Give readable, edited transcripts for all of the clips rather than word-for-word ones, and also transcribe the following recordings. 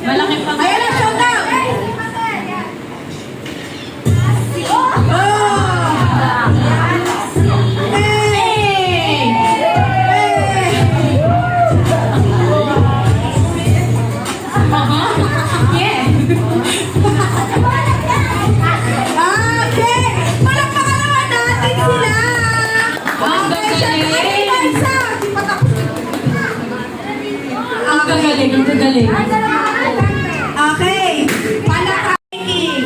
Malaki pa. Ayan na, showdown! Ang gagaling. Okay. Palakain.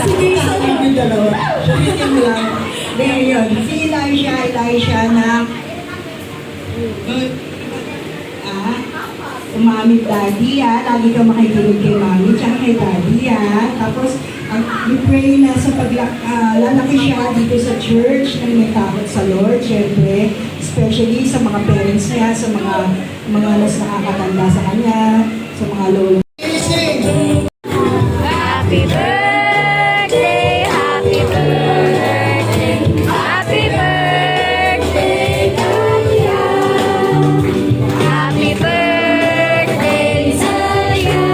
Sige, yung dalawa. Sumitin mo lang. Ngayon, si Elisha na umamit daddy lagi ka makikinig kay mami tsaka kay daddy tapos we-pray na sa lalaki siya dito sa church na may takot sa Lord, syempre especially sa mga parents niya, sa mga nas nakakatanda sa kanya, sa mga lolo. Happy birthday, happy birthday, happy birthday to you. Happy birthday to you.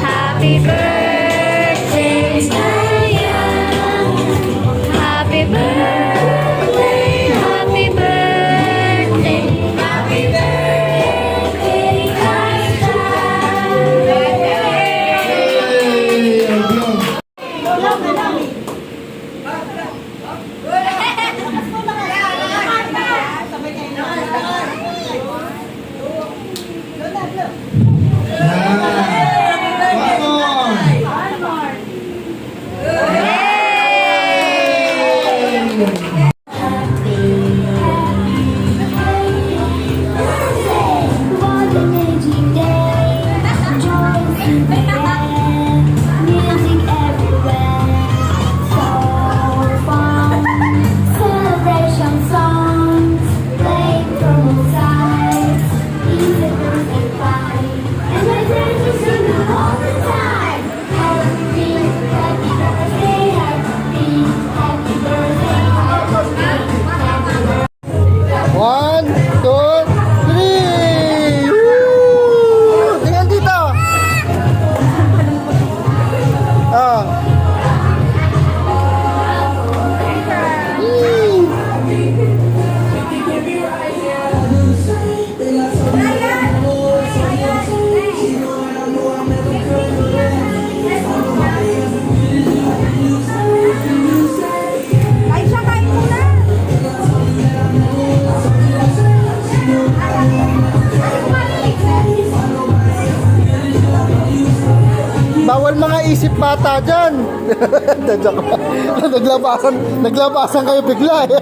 Happy birthday to you. Happy birthday, happy birthday, happy birthday, Bawal mga isip bata dyan. Naglabasan kayo bigla eh.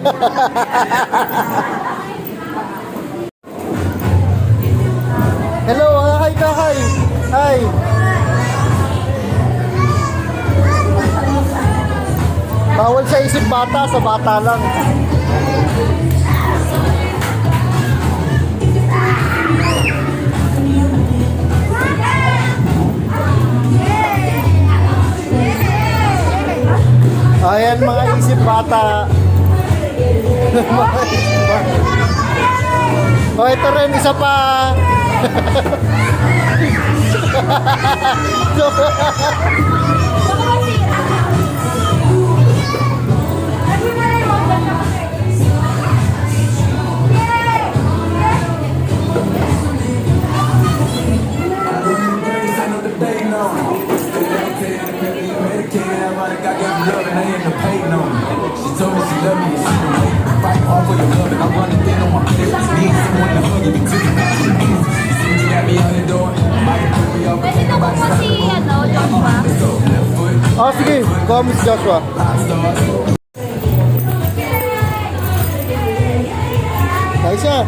Hello, hi. Hi. Bawal sa isip bata, sa bata lang. Ayan mga isip bata. O ito rin, isa pa. Oh, sige. Go, Miss Joshua. Nice siya.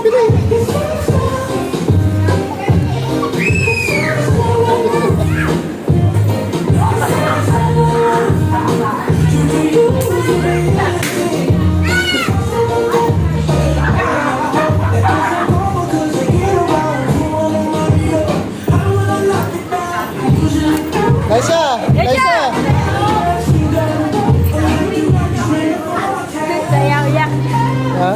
bilis. Laisa! Laisa! Sayaw-yak. Ha?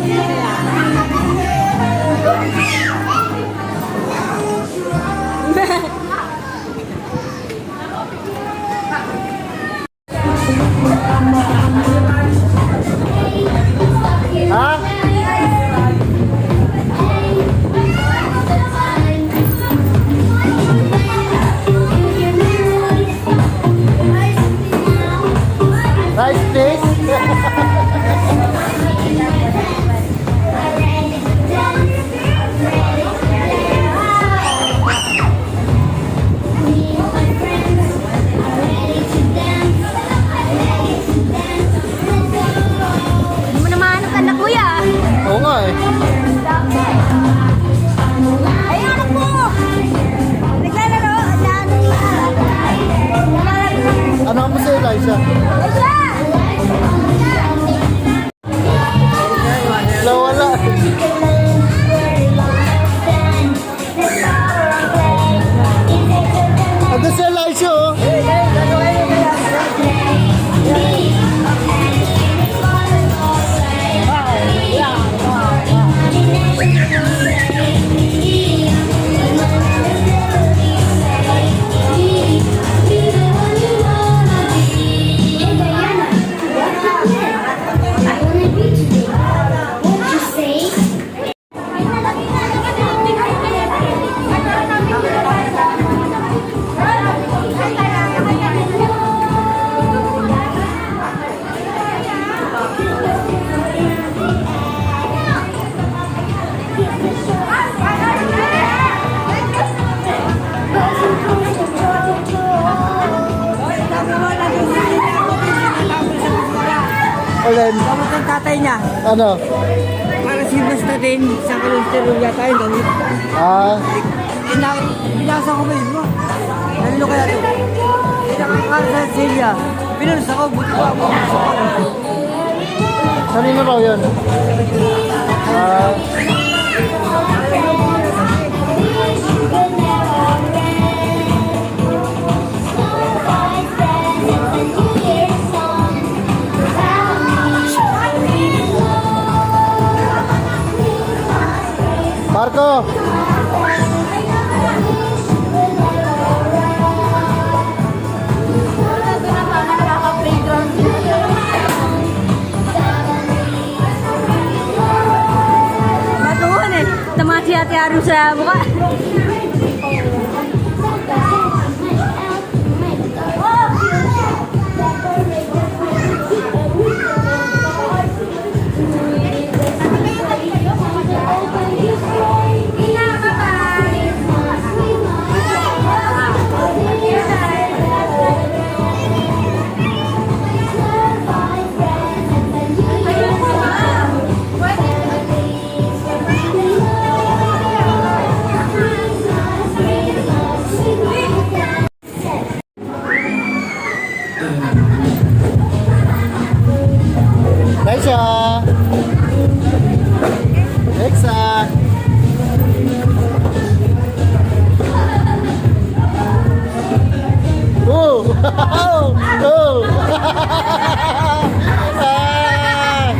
Ha? Nice place. Hindi mo naman hanap anak kuya. Oo nga eh. Ay, anak mo! Naglalaro. Ano mo sa Eliza? Wala. Ando si Eliza oh. Alin? Tapos ang tatay niya, Ano? para si basta din sa kalustero yata yun. Dahil binasa ko ba yun mo? Nalilo kaya ito. Pinakakal sa Celia. Pinunsa ko, buti ko ako. Kanino raw yun? Marco! Batuhan eh. Tamasi hati-haru sa mukha. Laisa! Lexa! Oh! Oh! Ah!